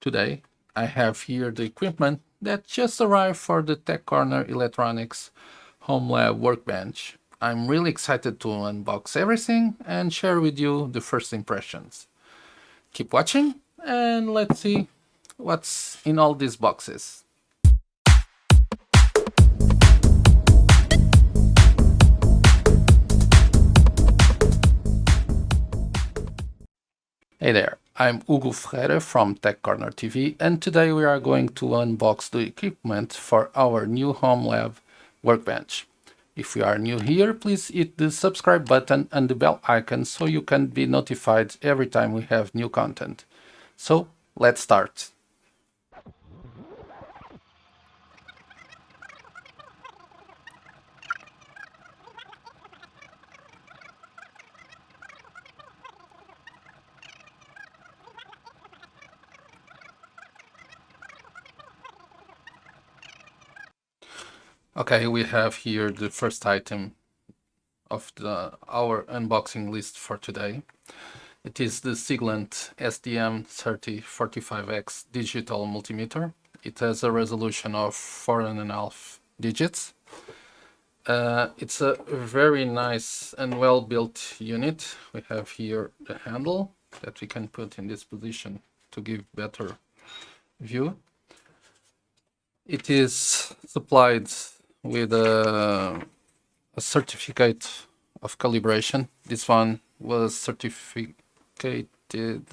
Today, I have here the equipment that just arrived for the Tech Corner Electronics Home Lab Workbench. I'm really excited to unbox everything and share with you the first impressions. Keep watching and let's see what's in all these boxes. Hey there, I'm Hugo Ferreira from Tech Corner TV, and today we are going to unbox the equipment for our new home lab workbench. If you are new here, please hit the subscribe button and the bell icon so you can be notified every time we have new content. So, let's start. Okay, we have here the first item of our unboxing list for today. It is the Siglent SDM3045X digital multimeter. It has a resolution of 4.5 digits. It's a very nice and well-built unit. We have here the handle that we can put in this position to give better view. It is supplied with a certificate of calibration. This one was certificated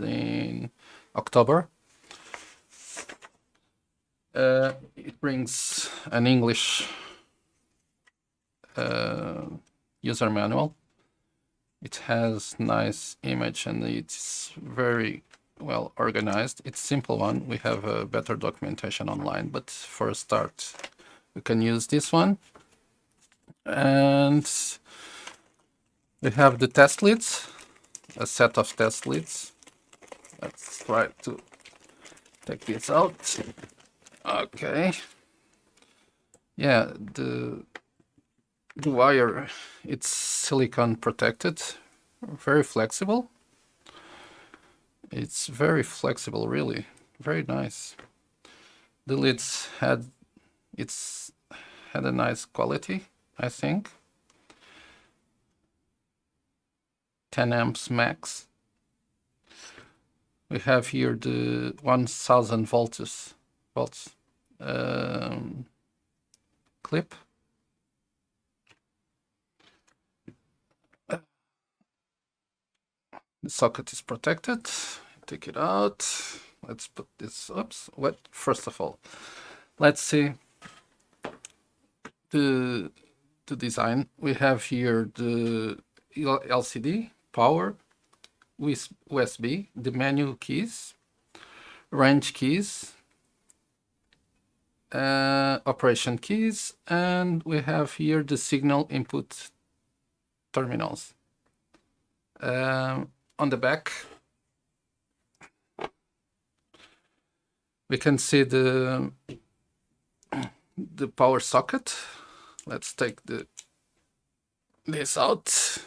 in October. It brings an English user manual. It has nice image and it's very well organized. It's a simple one. We have a better documentation online, but for a start, we can use this one. And we have the test leads, a set of test leads. Let's try to take this out. Okay. Yeah, the wire, it's silicone protected, very flexible. It's very flexible, really, very nice. The lids had a nice quality, I think. 10 amps max. We have here the 1000 volts clip. The socket is protected. Take it out. Let's put this. Oops. What? First of all, let's see the design. We have here the LCD, power, with USB, the menu keys, range keys, operation keys, and we have here the signal input terminals. On the back, we can see the power socket. Let's take this out.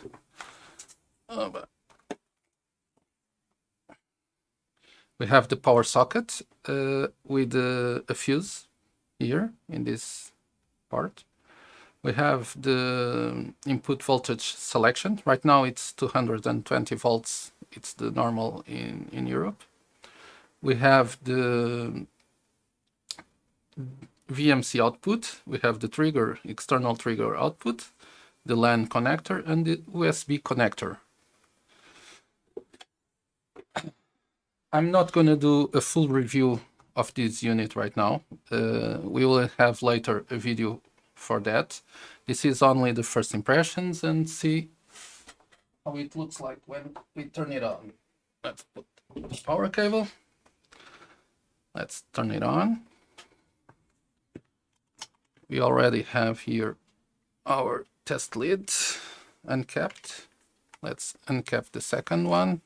We have the power socket with a fuse here in this part. We have the input voltage selection. Right now it's 220 volts. It's the normal in Europe. We have the VMC output. We have the trigger, external trigger output, the LAN connector, and the USB connector. I'm not going to do a full review of this unit right now. We will have later a video for that. This is only the first impressions and see how it looks like when we turn it on. Let's put the power cable. Let's turn it on. We already have here our test lid uncapped. Let's uncap the second one.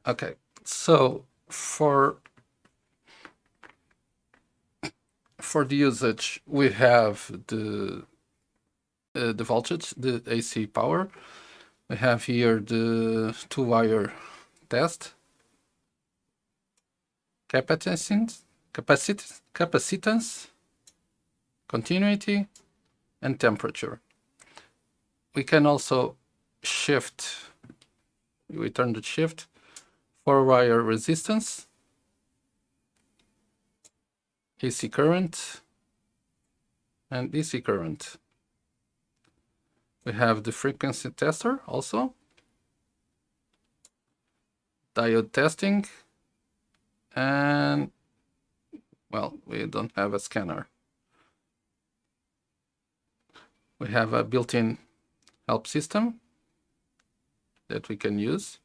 Okay, so for the usage, we have the the voltage, the AC power. We have here the 2-wire test, capacitance, continuity, and temperature. We can also shift, we turn the shift, 4-wire resistance, AC current, and DC current. We have the frequency tester also, diode testing, and, well, we don't have a scanner. We have a built-in help system that we can use.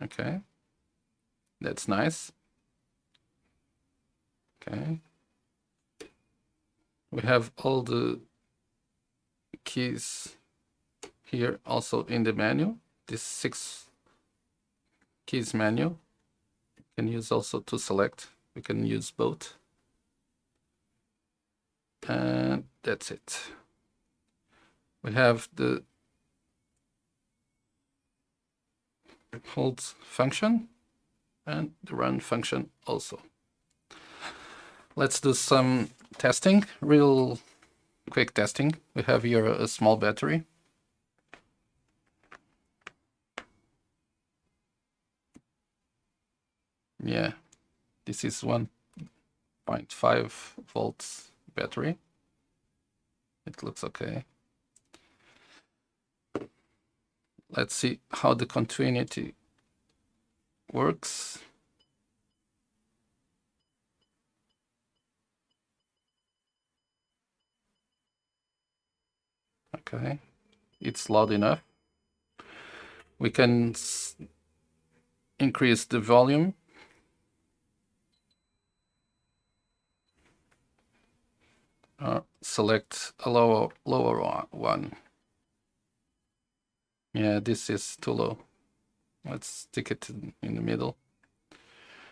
Okay, that's nice. Okay, we have all the keys here also in the menu. This 6 keys menu. You can use also to select. We can use both. And that's it. We have the hold function and the run function also. Let's do some testing, real quick testing. We have here a small battery. Yeah, this is 1.5 volts battery. It looks okay. Let's see how the continuity works. Okay, it's loud enough. We can increase the volume. Select a lower one. Yeah, this is too low. Let's stick it in the middle.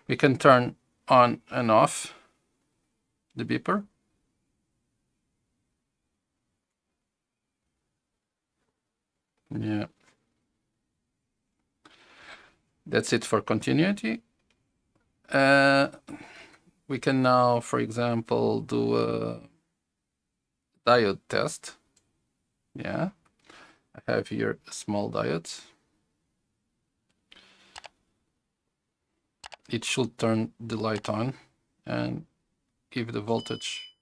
We can turn on and off the beeper. Yeah. That's it for continuity. We can now, for example, do a diode test. Yeah. I have here a small diode. It should turn the light on and give the voltage.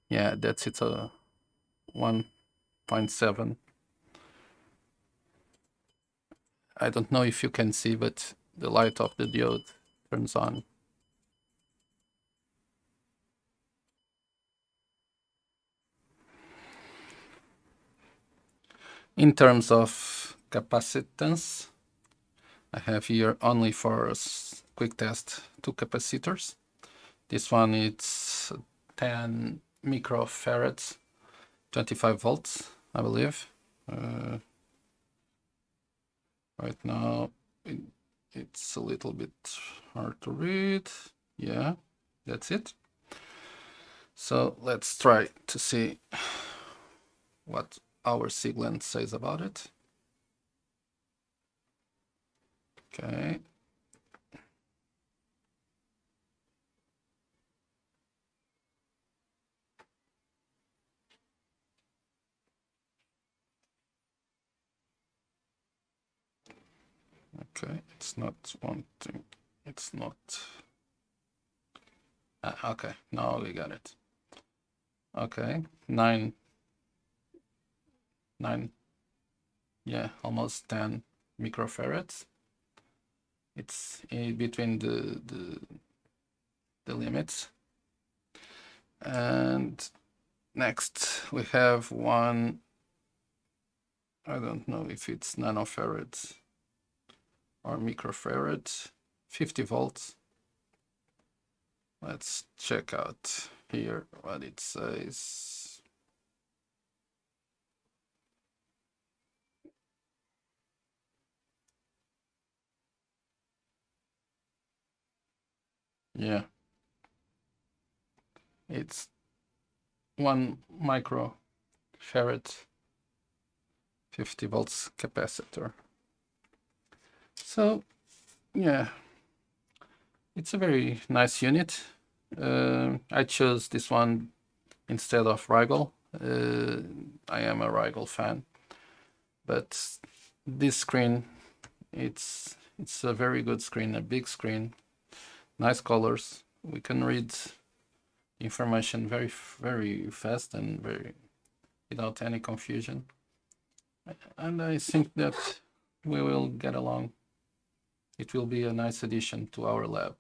Yeah, that's it, 1.7. I don't know if you can see, but the light of the diode turns on. In terms of capacitance, I have here only for a quick test 2 capacitors. This one is 10 microfarads, 25 volts, I believe. Right now it's a little bit hard to read. Yeah, that's it. So let's try to see what our Sigland says about it. Okay. Okay, it's not wanting, it's not. Okay, now we got it. Okay, 9, yeah, almost 10 microfarads. It's in between the limits. And next we have one, I don't know if it's nanofarads or microfarads, 50 volts. Let's check out here what it says. Yeah. It's 1 microfarad 50 volts capacitor. So yeah, it's a very nice unit. I chose this one instead of Rigel. I am a Rigel fan, but this screen, it's a very good screen, a big screen, nice colors. We can read information very fast and very without any confusion. And I think that we will get along. It will be a nice addition to our lab.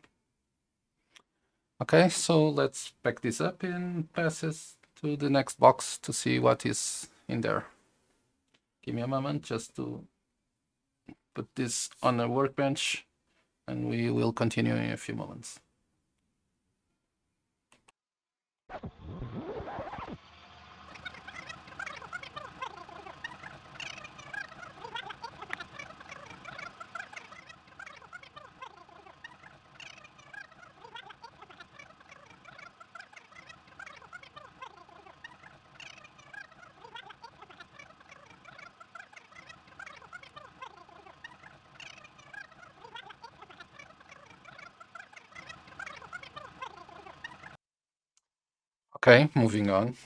Okay, so let's pack this up and pass this to the next box to see what is in there. Give me a moment just to put this on a workbench, and we will continue in a few moments. Okay, moving on.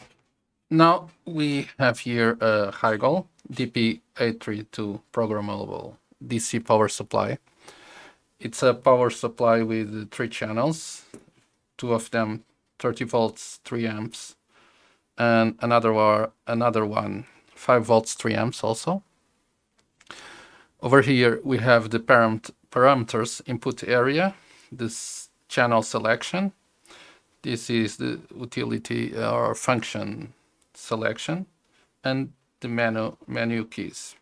Now we have here a Heigl DP832 programmable DC power supply. It's a power supply with 3 channels, 2 of them 30 volts, 3 amps, and another one 5 volts, 3 amps also. Over here we have the parameters input area, this channel selection. This is the utility or function selection, and the menu keys.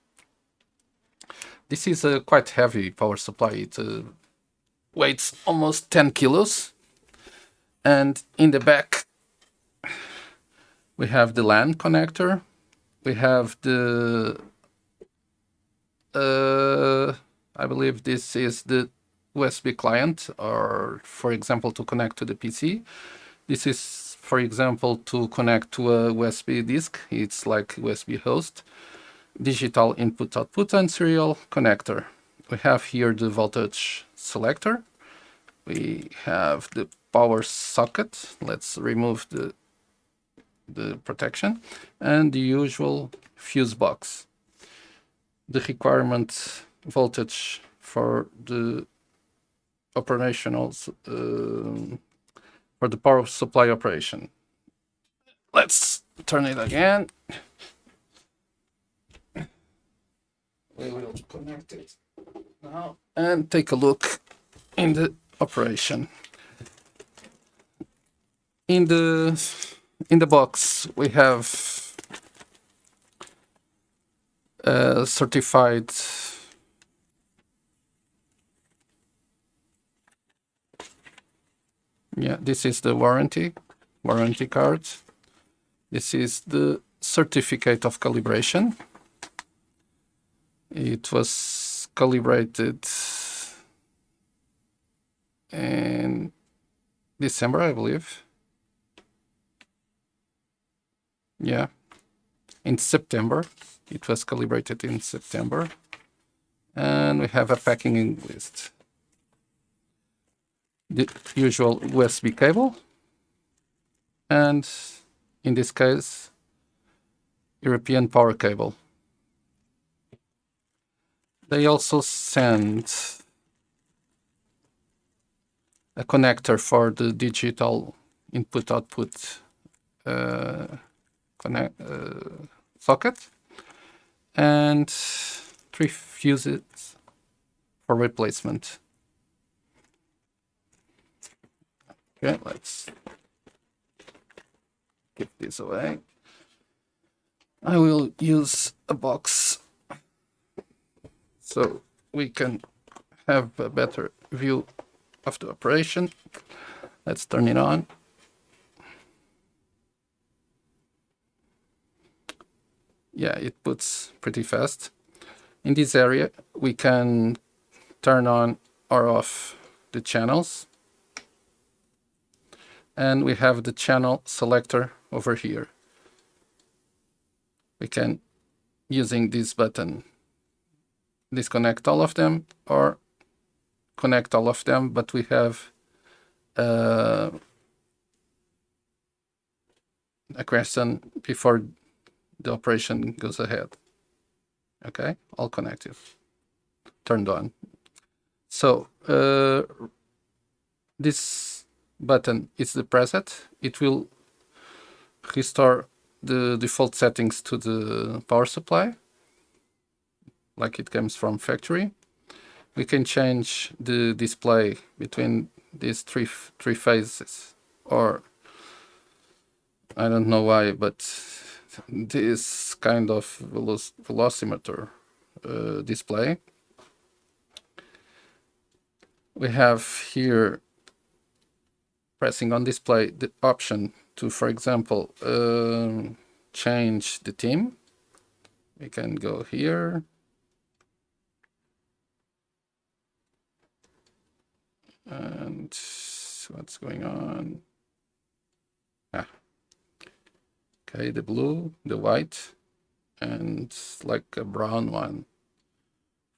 This is a quite heavy power supply. It weighs almost 10 kilos. And in the back, we have the LAN connector. We have the, I believe this is the USB client, or for example, to connect to the PC. This is, for example, to connect to a USB disk. It's like USB host. Digital input output and serial connector. We have here the voltage selector. We have the power socket. Let's remove the protection, and the usual fuse box. The requirement voltage for the operational for the power supply operation. Let's turn it again. We will connect it now and take a look in the operation. In the box we have certified this is the warranty card. This is the certificate of calibration. It was calibrated in December, I believe. Yeah, in September. It was calibrated in September. And we have a packing list. The usual USB cable. And in this case, European power cable. They also send a connector for the digital input-output socket, and 3 fuses for replacement. Okay, let's give this away. I will use a box so we can have a better view of the operation. Let's turn it on. Yeah, it puts pretty fast. In this area, we can turn on or off the channels. and we have the channel selector over here. We can, using this button, disconnect all of them or connect all of them, but we have a question before the operation goes ahead. Okay, all connected, turned on. So this button is the preset. It will restore the default settings to the power supply, like it comes from factory. We can change the display between these three phases, or I don't know why, but this kind of velocimeter display. We have here, pressing on display, the option to, for example, change the theme. We can go here. And what's going on? Okay, the blue, the white, and like a brown one.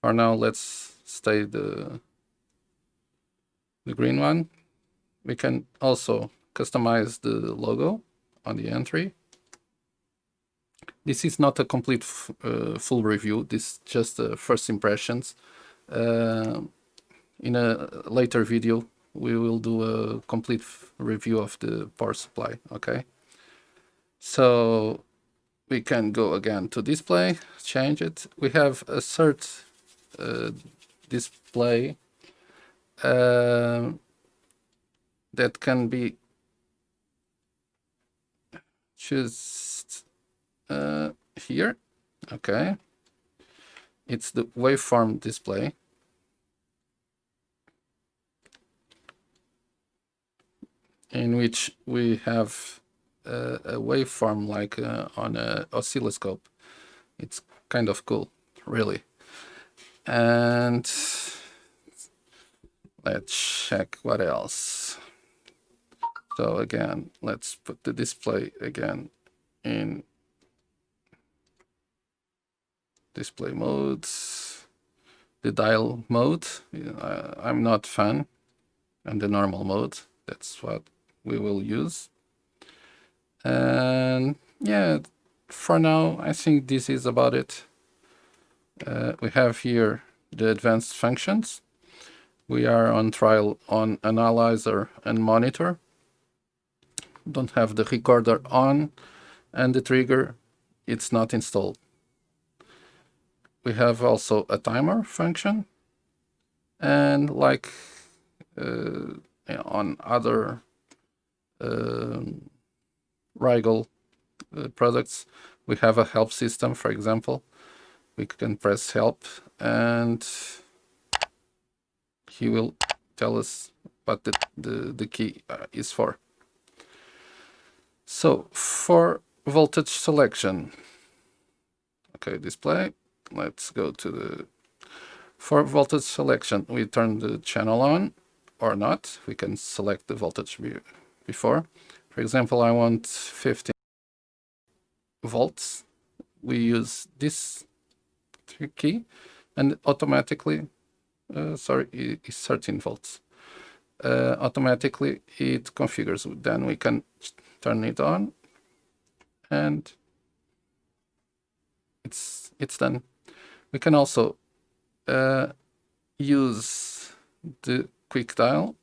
For now, let's stay the green one. We can also customize the logo on the entry. This is not a complete full review. This is just first impressions. In a later video, we will do a complete review of the power supply, okay? So we can go again to display, change it. We have a search display that can be just here, okay? It's the waveform display. In which we have a waveform like on an oscilloscope. It's kind of cool, really. And let's check what else. So again, let's put the display again in display modes. The dial mode, I'm not fan, and the normal mode, that's what we will use. And yeah, for now, I think this is about it. We have here the advanced functions. We are on trial on analyzer and monitor. Don't have the recorder on, and the trigger, it's not installed. We have also a timer function, and like on other Rigel products, we have a help system. For example, we can press help and he will tell us what the key is for. So for voltage selection, okay, display, let's go to the, for voltage selection, we turn the channel on or not. We can select the voltage before. For example, I want 15 volts. We use this key and automatically, sorry, it's 13 volts. Automatically it configures. Then we can turn it on and it's done. We can also use the quick dial.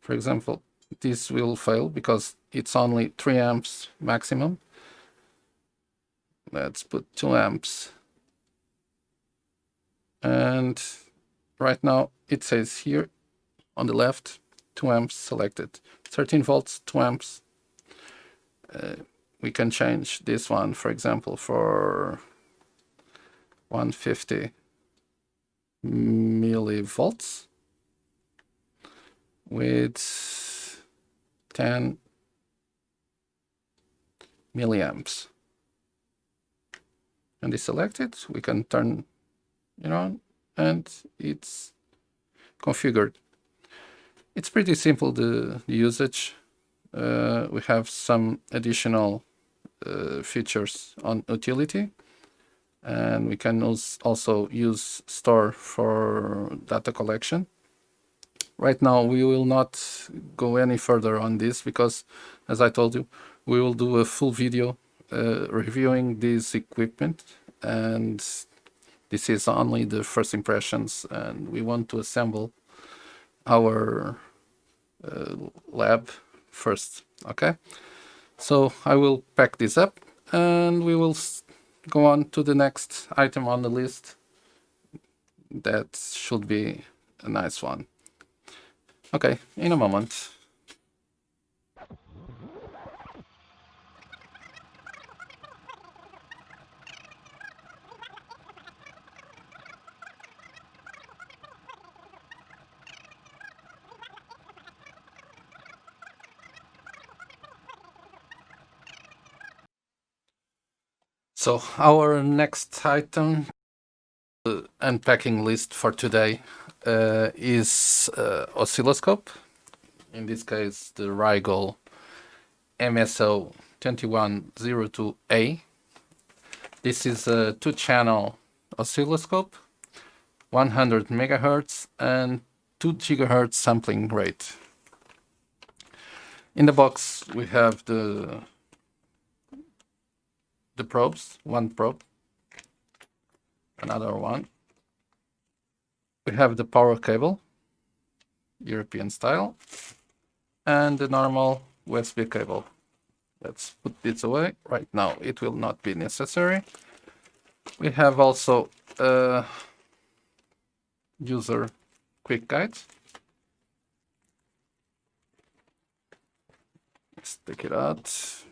For example, this will fail because it's only 3 amps maximum. Let's put 2 amps. And right now it says here on the left, 2 amps selected. 13 volts, 2 amps. We can change this one, for example, for 150 millivolts with 10 milliamps. And it's selected. We can turn it on and it's configured. It's pretty simple, the usage. We have some additional features on utility, and we can also use store for data collection. Right now we will not go any further on this because, as I told you, we will do a full video reviewing this equipment, and this is only the first impressions, and we want to assemble our lab first. Okay, so I will pack this up and we will go on to the next item on the list. That should be a nice one. Okay, in a moment. So our next item, unpacking list for today, is oscilloscope. In this case, the Rigol MSO 2102A. This is a 2-channel oscilloscope, 100 megahertz and 2 gigahertz sampling rate. In the box we have the probes, one probe, another one. We have the power cable, European style, and the normal USB cable. Let's put this away. Right now it will not be necessary. We have also a user quick guide. Let's take it out.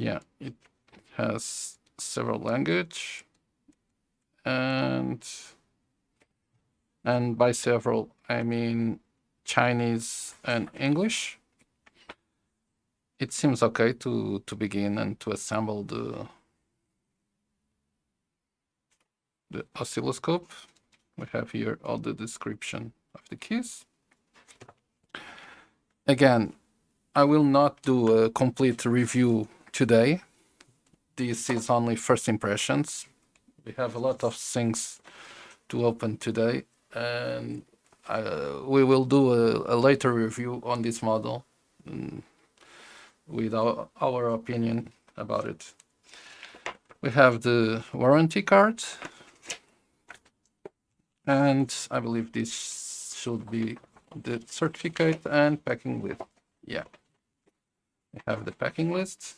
Yeah, it has several language, and by several I mean Chinese and English. It seems okay to begin and to assemble the oscilloscope. We have here all the description of the keys. Again, I will not do a complete review today. This is only first impressions. We have a lot of things to open today, and we will do a later review on this model with our opinion about it. We have the warranty card, and I believe this should be the certificate and packing list. Yeah, we have the packing list.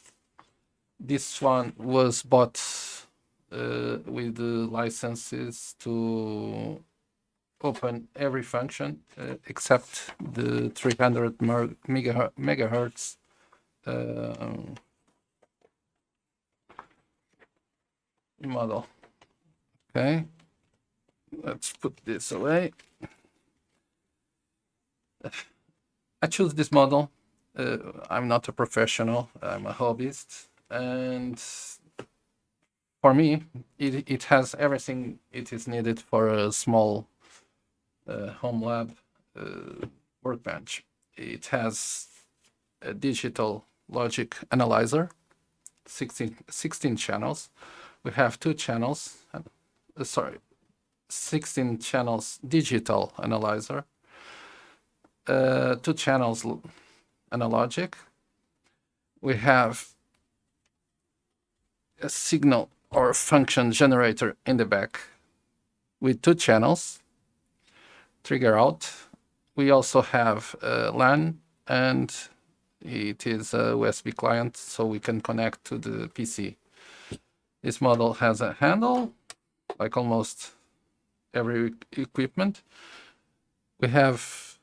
This one was bought with the licenses to open every function except the 300 megahertz model. Okay, let's put this away. I choose this model. I'm not a professional, I'm a hobbyist, and for me it has everything it is needed for a small home lab workbench. It has a digital logic analyzer, 16 channels. We have 2 channels, 16 channels digital analyzer, 2 channels analogic. We have a signal or function generator in the back with 2 channels, trigger out. We also have LAN, and it is a USB client, so we can connect to the PC. This model has a handle, like almost every equipment. We have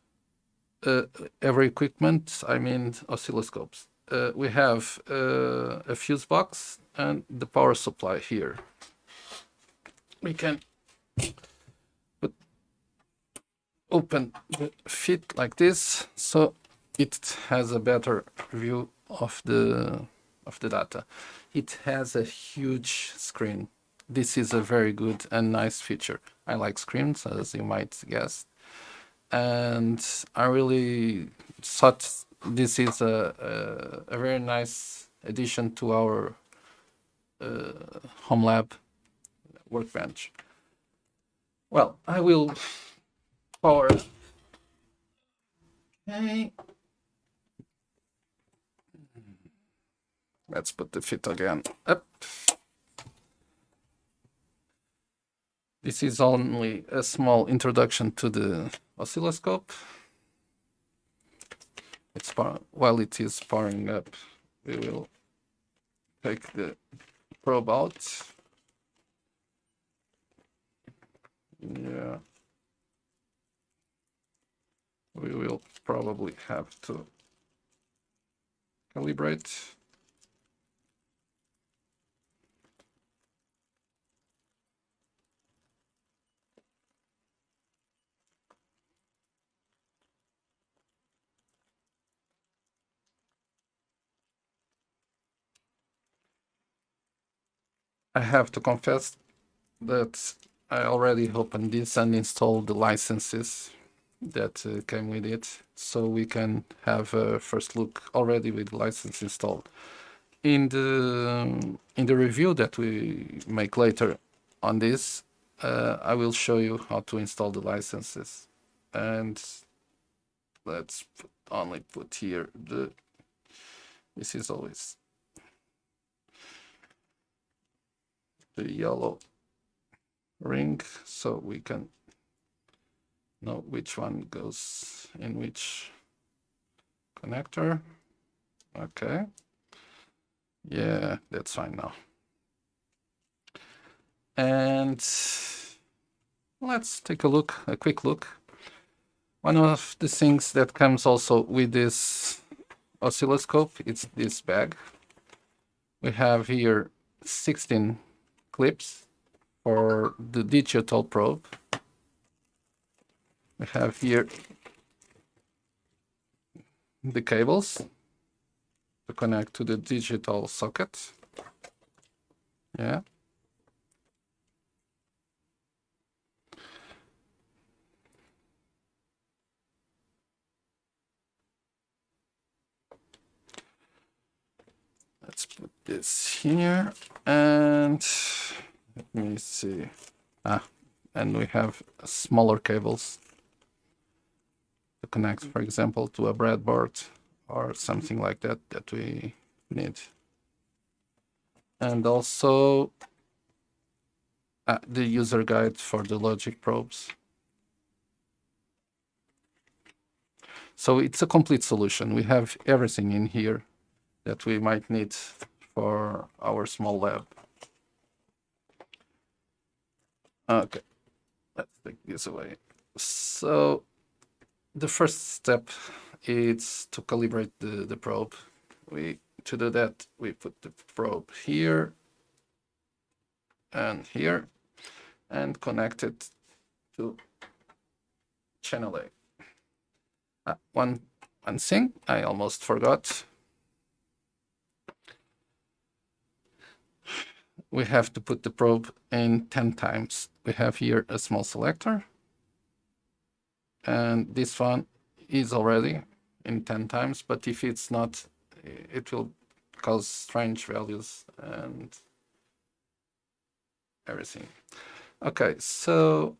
every equipment, I mean oscilloscopes. We have a fuse box and the power supply here. We can open the fit like this, so it has a better view of the data. It has a huge screen. this is a very good and nice feature. I like screens, as you might guess, and I really thought this is a very nice addition to our home lab workbench. Well, I will power. Okay. Let's put the fit again up. This is only a small introduction to the oscilloscope. While it is powering up, we will take the probe out. Yeah. We will probably have to calibrate. I have to confess that I already opened this and installed the licenses that came with it, so we can have a first look already with the license installed. In the review that we make later on this, I will show you how to install the licenses. And let's only put here this is always the yellow ring, so we can know which one goes in which connector. Okay. Yeah, that's fine now. And let's take a quick look. One of the things that comes also with this oscilloscope is this bag. We have here 16 clips for the digital probe. We have here the cables to connect to the digital socket. Yeah. Let's put this here, and let me see. And we have smaller cables to connect, for example, to a breadboard or something like that that we need. And also the user guide for the logic probes. So it's a complete solution. We have everything in here that we might need for our small lab. Okay, let's take this away. So the first step is to calibrate the probe. To do that, we put the probe here and here and connect it to channel A. One thing I almost forgot. We have to put the probe in 10 times. We have here a small selector, and this one is already in 10 times, but if it's not, it will cause strange values and everything. Okay, so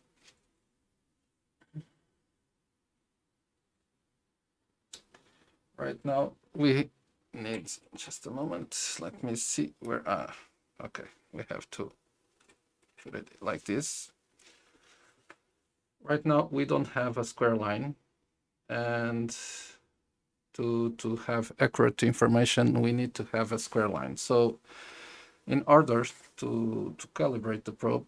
right now we need just a moment. Let me see where. Okay, we have to put it like this. Right now we don't have a square line, and to have accurate information we need to have a square line. So in order to calibrate the probe,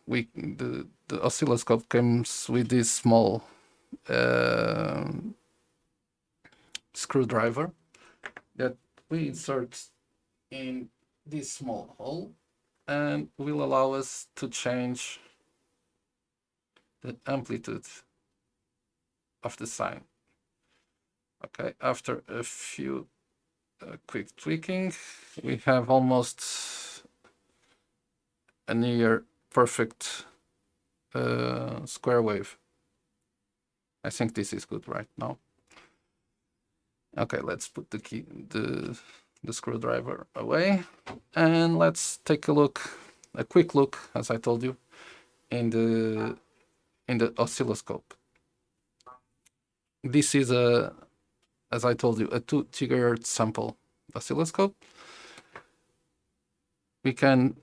the oscilloscope comes with this small screwdriver that we insert in this small hole and will allow us to change the amplitude of the sine. Okay, after a few quick tweaking, we have almost a near perfect square wave. I think this is good right now. Okay, let's put the screwdriver away, and let's take a quick look, as I told you, in the oscilloscope. This is as I told you, a 2 gigahertz sample oscilloscope. We can,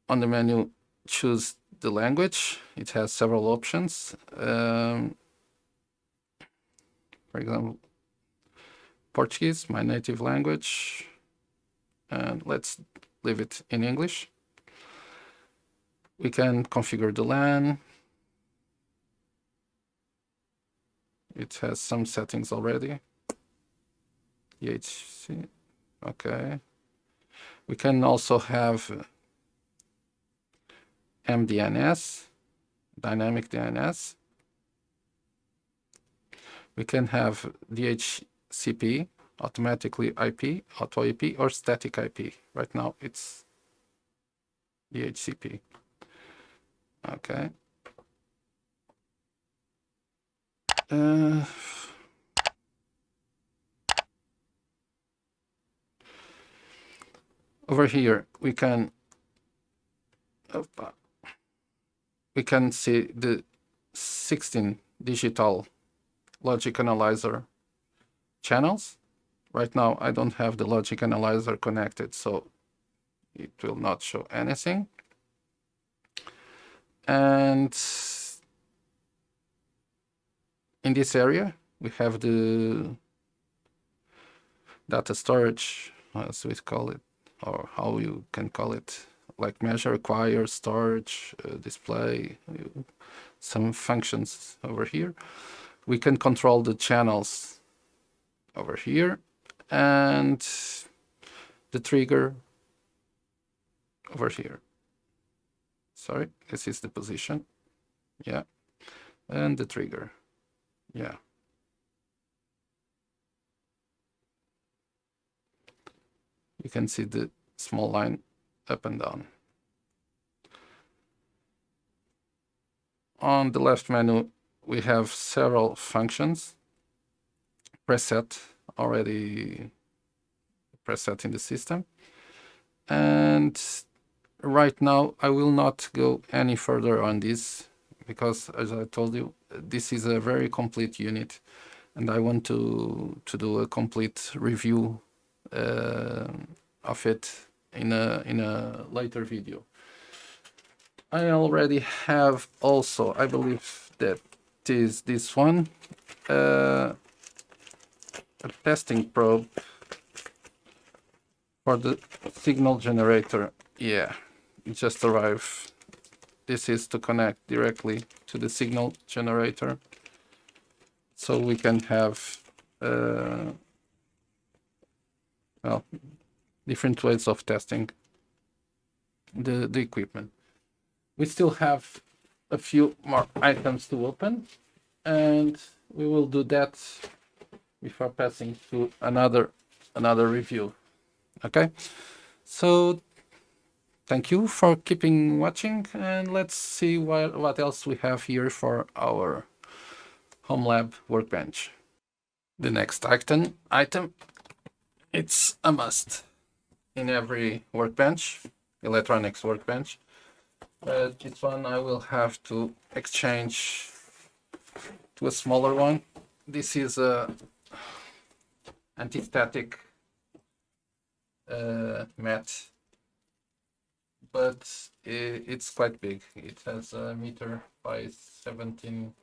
on the menu, choose the language. It has several options. For example, Portuguese, my native language, and let's leave it in English. We can configure the LAN. It has some settings already. EHC, okay. We can also have MDNS, dynamic DNS. We can have DHCP, automatically IP, auto IP, or static IP. Right now it's DHCP. Okay. Over here we can see the 16 digital logic analyzer channels. Right now I don't have the logic analyzer connected, so it will not show anything. And in this area we have the data storage, as we call it, or how you can call it, like measure, acquire, storage, display, some functions over here. We can control the channels over here, and the trigger over here. Sorry, this is the position. Yeah, and the trigger. Yeah. You can see the small line up and down. On the left menu, we have several functions preset, already preset in the system. And right now, I will not go any further on this because, as I told you, this is a very complete unit, and I want to do a complete review of it in a later video. I already have also, I believe that is this one, a testing probe for the signal generator. Yeah, it just arrived. This is to connect directly to the signal generator, so we can have well, different ways of testing the equipment. We still have a few more items to open, and we will do that before passing to another review. Okay, so thank you for keeping watching, and let's see what else we have here for our home lab workbench. The next item, it's a must in every workbench, electronics workbench. This one I will have to exchange to a smaller one. This is a anti-static mat, but it's quite big. It has a meter by 70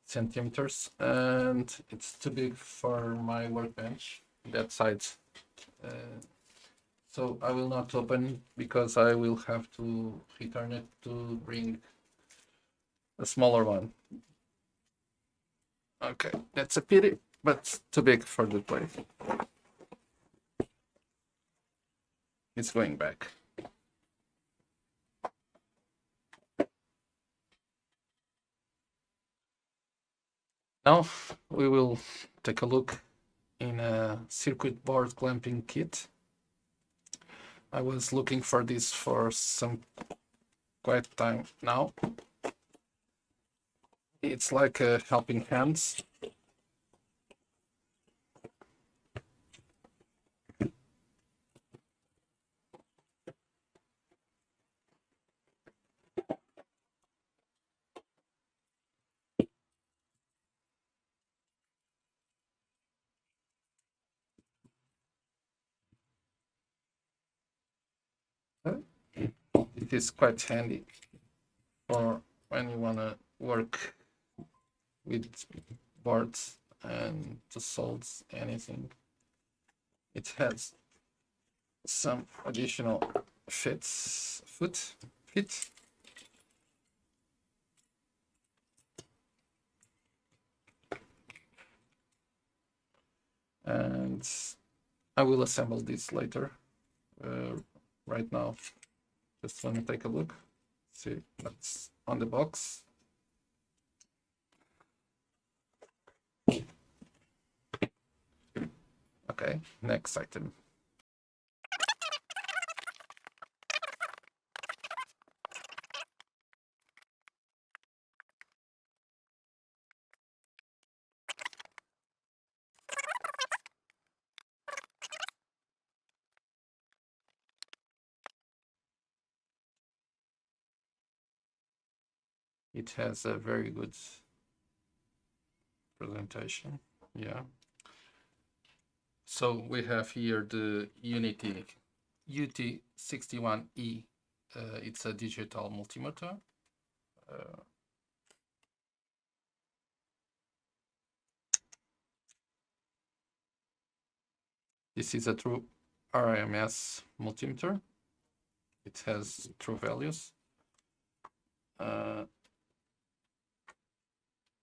centimeters, and it's too big for my workbench, that size. So I will not open because I will have to return it to bring a smaller one. Okay, that's a pity, but too big for the place. It's going back. Now we will take a look in a circuit board clamping kit. I was looking for this for some quite time now. It's like a helping hands. It is quite handy for when you want to work with boards and to solve anything. It has some additional fit, and I will assemble this later. Right now, just want to take a look, see what's on the box. Okay, next item. It has a very good presentation. Yeah. So we have here the uni-t UT61E. It's a digital multimeter. This is a true RMS multimeter. It has true values.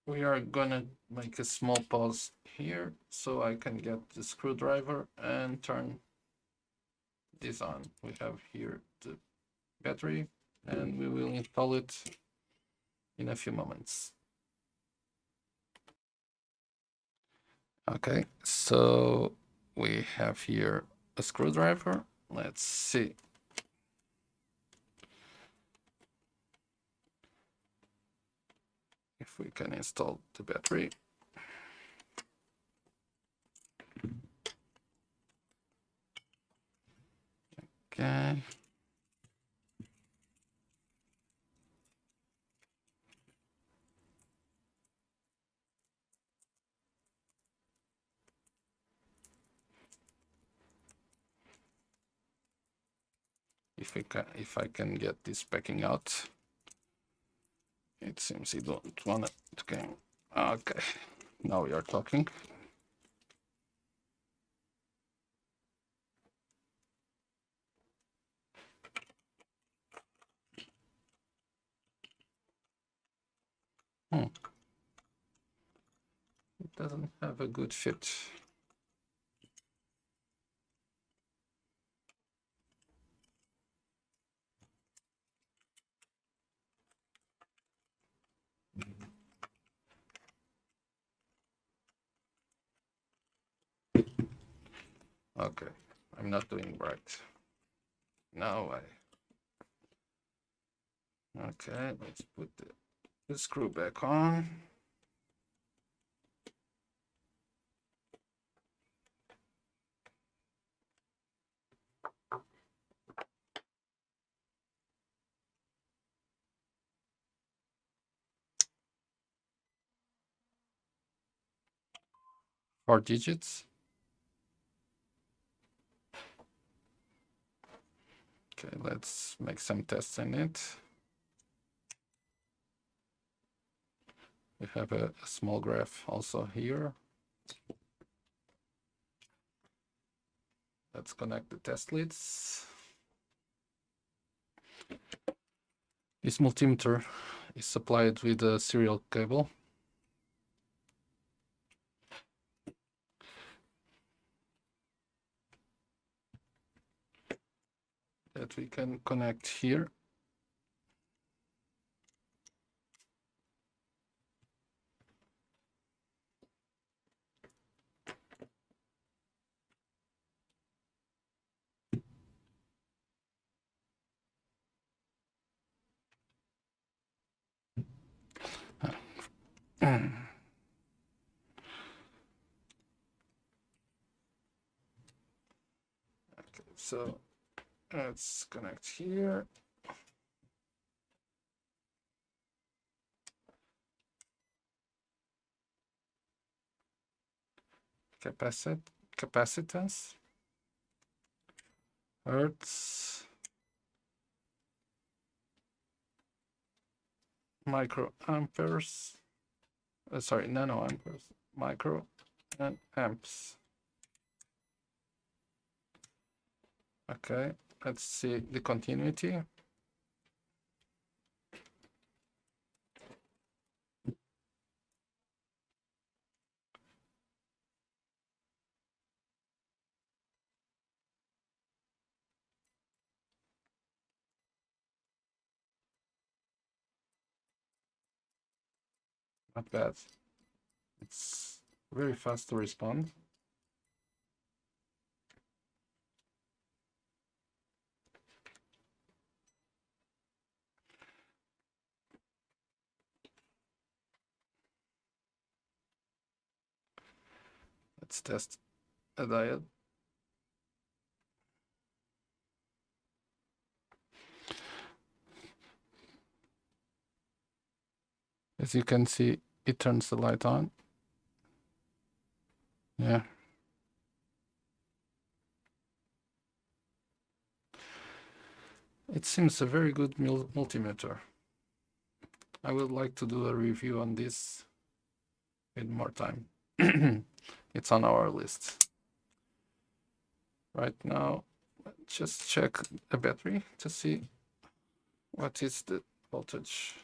We are gonna make a small pause here so I can get the screwdriver and turn this on. We have here the battery and we will install it in a few moments. Okay, so we have here a screwdriver. Let's see. If we can install the battery. Okay. If I can get this packing out. It seems you don't want it. Okay. Okay. Now we are talking. It doesn't have a good fit. Okay, I'm not doing right. Now okay, let's put the screw back on. Four digits. Okay, let's make some tests in it. We have a small graph also here. Let's connect the test leads. This multimeter is supplied with a serial cable. That we can connect here. So let's connect here. Capacitance, hertz, microamperes, sorry, nanoamperes, micro and amps. Okay, let's see the continuity. Not bad. It's very fast to respond. Let's test a diode. As you can see, it turns the light on. Yeah. It seems a very good multimeter. I would like to do a review on this in more time. It's on our list. Right now, let's just check the battery to see what is the voltage.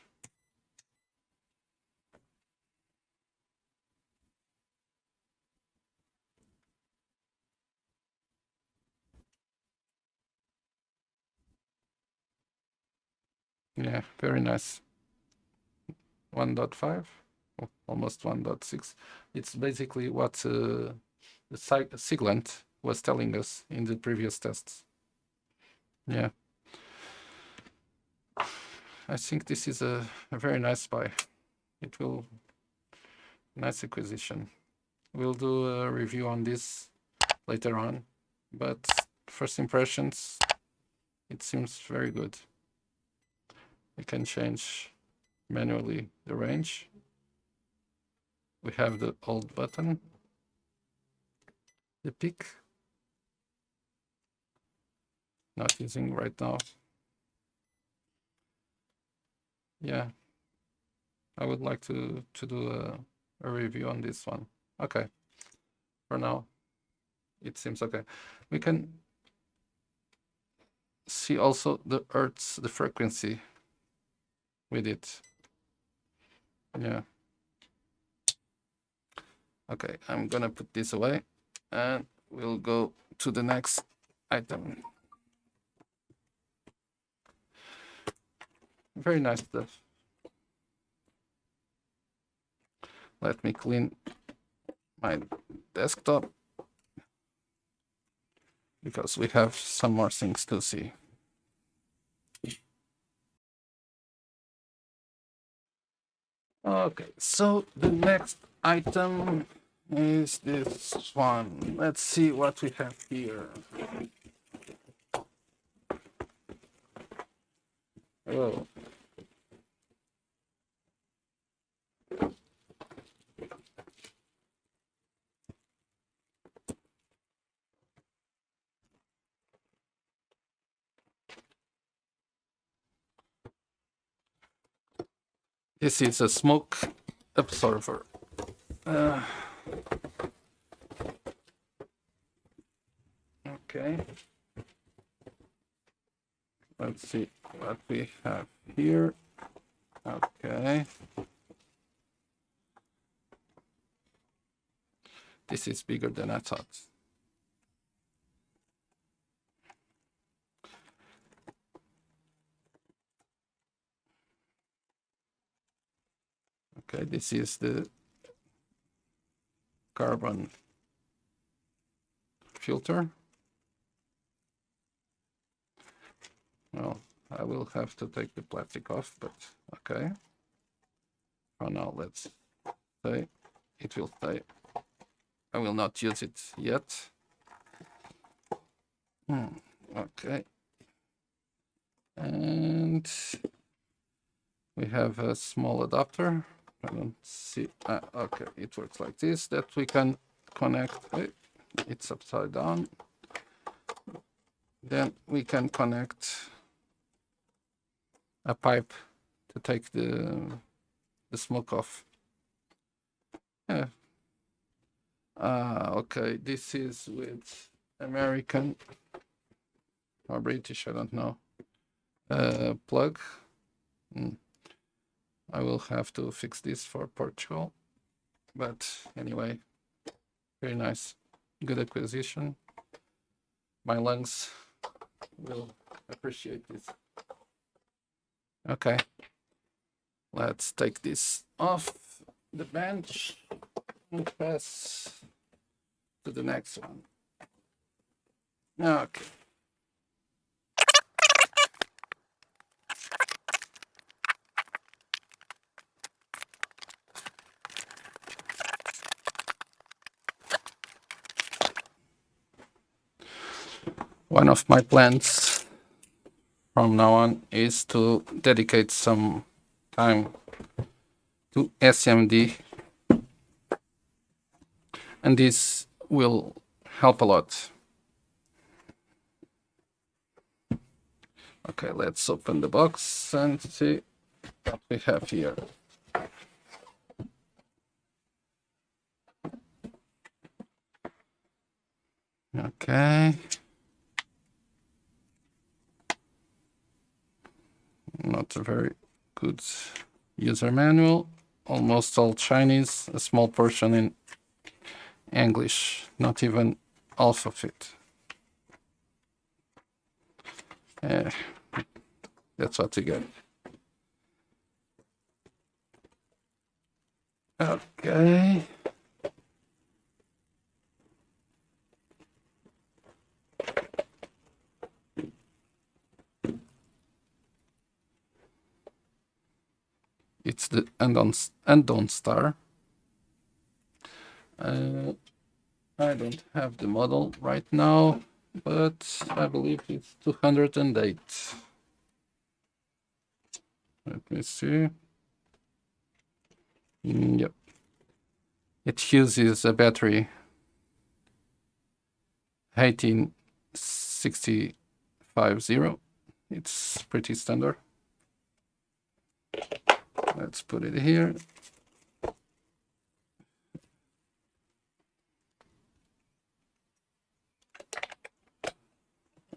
Yeah, very nice. 1.5, almost 1.6. It's basically what the Siglant was telling us in the previous tests. Yeah. I think this is a very nice buy. It will, nice acquisition. We'll do a review on this later on, but first impressions, it seems very good. You can change manually the range. We have the old button, the peak, not using right now. Yeah, I would like to do a review on this one. Okay, for now, it seems okay. We can see also the hertz, the frequency with it. Yeah. Okay, I'm gonna put this away and we'll go to the next item. Very nice stuff. Let me clean my desktop because we have some more things to see. Okay, so the next item is this one. Let's see what we have here. Oh. This is a smoke absorber. Okay. Let's see what we have here. Okay. This is bigger than I thought. Okay, this is the carbon filter. Well, I will have to take the plastic off, but okay. For now, let's say it will stay. I will not use it yet. Okay. And we have a small adapter. I don't see. Okay, it works like this, that we can connect. It's upside down. Then we can connect a pipe to take the smoke off. Yeah. Okay, this is with American or British, I don't know. Plug. I will have to fix this for Portugal. But anyway, very nice. Good acquisition. My lungs will appreciate this. Okay. Let's take this off the bench and pass to the next one. Okay. One of my plans from now on is to dedicate some time to SMD, and this will help a lot. Okay, let's open the box and see what we have here. Okay. Not a very good user manual. Almost all Chinese, a small portion in English, not even half of it. That's what you get. Okay. It's the unknown star. I don't have the model right now, but I believe it's 208. Let me see. Yep. It uses a battery 18650. It's pretty standard. Let's put it here.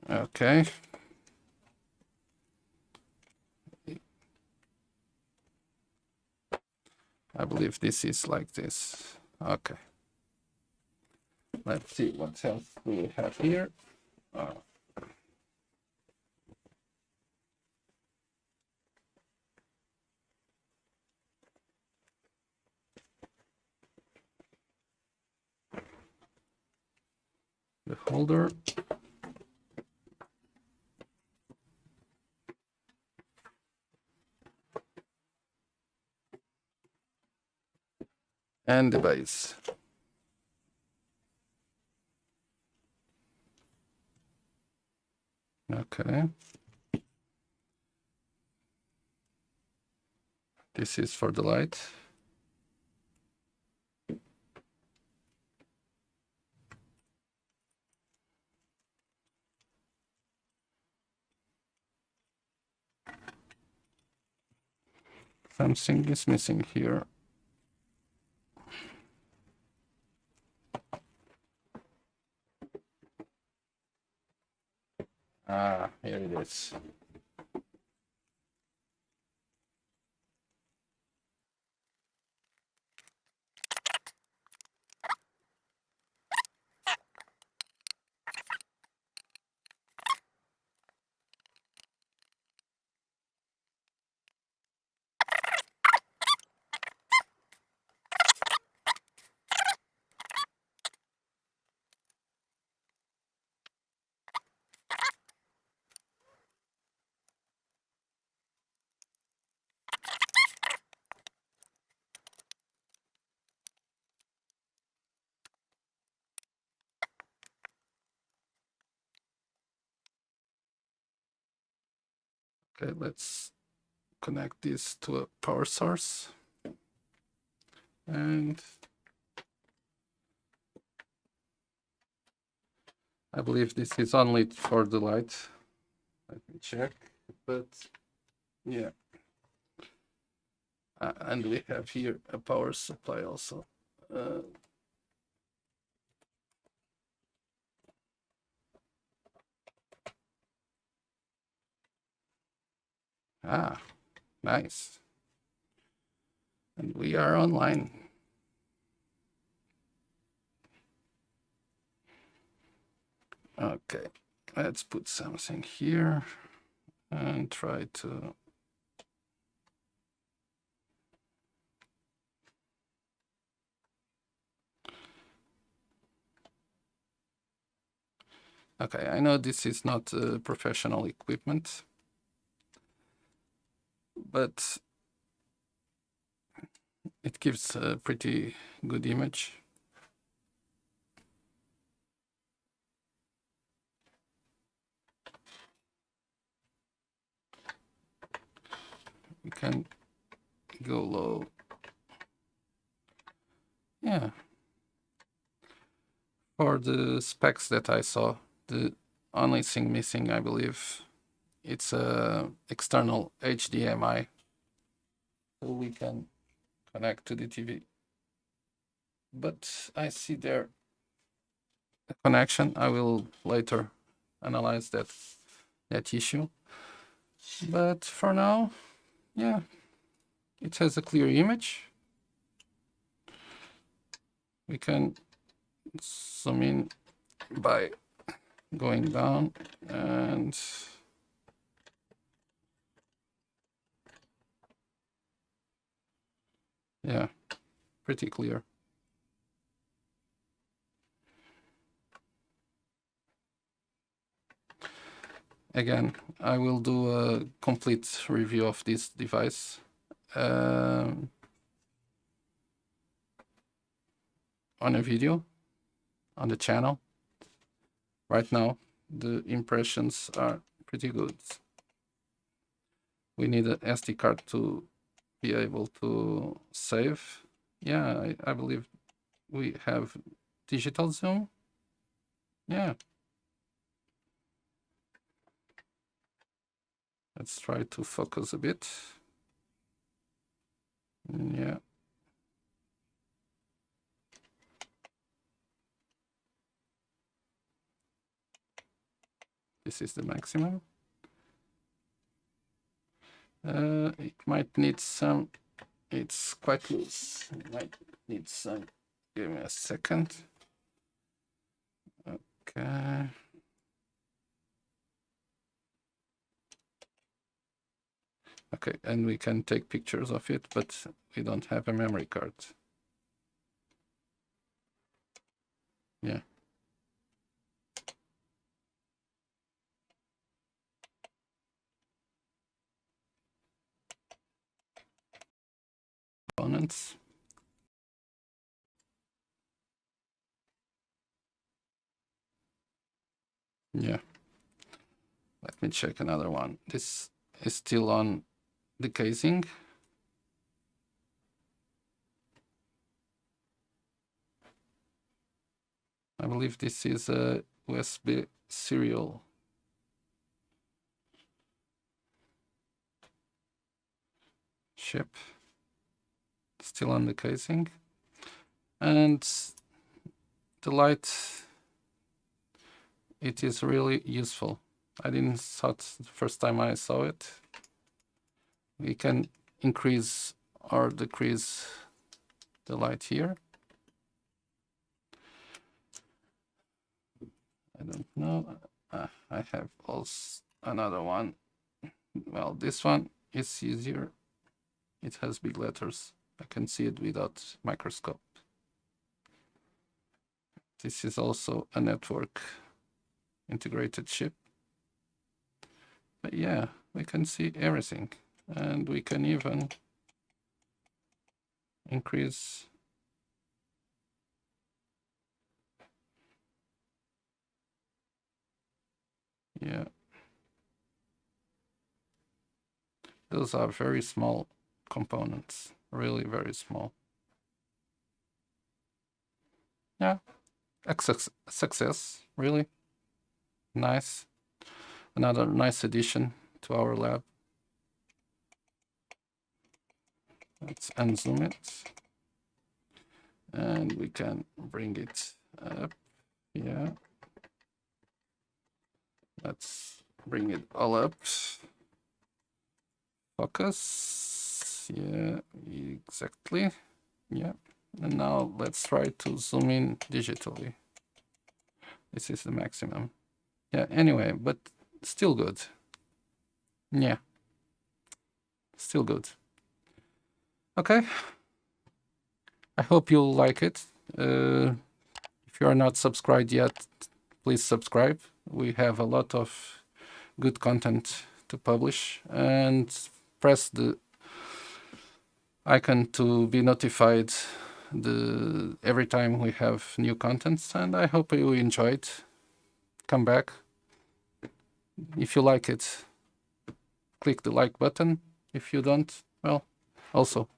Okay. I believe this is like this. Okay. Let's see what else do we have here. The holder. And the base. Okay. This is for the light. Something is missing here. Here it is. Okay, let's connect this to a power source. And I believe this is only for the light. Let me check, but yeah. And we have here a power supply also. Nice. And we are online. Okay, let's put something here and try to. Okay, I know this is not professional equipment, but it gives a pretty good image. We can go low. Yeah. For the specs that I saw, the only thing missing, I believe, it's a external HDMI, so we can connect to the TV. But I see there a connection. I will later analyze that issue. But for now, yeah, it has a clear image. We can zoom in by going down, and yeah, pretty clear. Again, I will do a complete review of this device on a video on the channel. Right now, the impressions are pretty good. We need an SD card to be able to save. Yeah, I believe we have digital zoom. Yeah. Let's try to focus a bit. Yeah. This is the maximum. It might need some, it's quite loose. It might need some, give me a second. Okay. Okay, and we can take pictures of it, but we don't have a memory card. Yeah. Components. Yeah. Let me check another one. This is still on the casing. I believe this is a USB serial. Chip. Still on the casing. And the light, it is really useful. I didn't thought the first time I saw it. We can increase or decrease the light here. I don't know. I have also another one. Well, this one is easier. It has big letters. I can see it without microscope. This is also a network integrated chip. But yeah, we can see everything. And we can even increase. Yeah. Those are very small components, really very small. Yeah, success, really nice. Another nice addition to our lab. Let's unzoom it. And we can bring it up. Yeah. Let's bring it all up. Focus. Yeah, exactly. Yeah. And now let's try to zoom in digitally. This is the maximum. Yeah, anyway, but still good. Yeah. Still good. Okay. I hope you'll like it. If you are not subscribed yet, please subscribe. We have a lot of good content to publish, and press the icon to be notified every time we have new contents. And I hope you enjoy it. Come back. If you like it, click the like button. If you don't, well, also,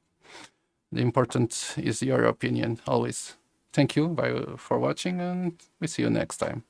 the important is your opinion always. Thank you for watching, and we see you next time.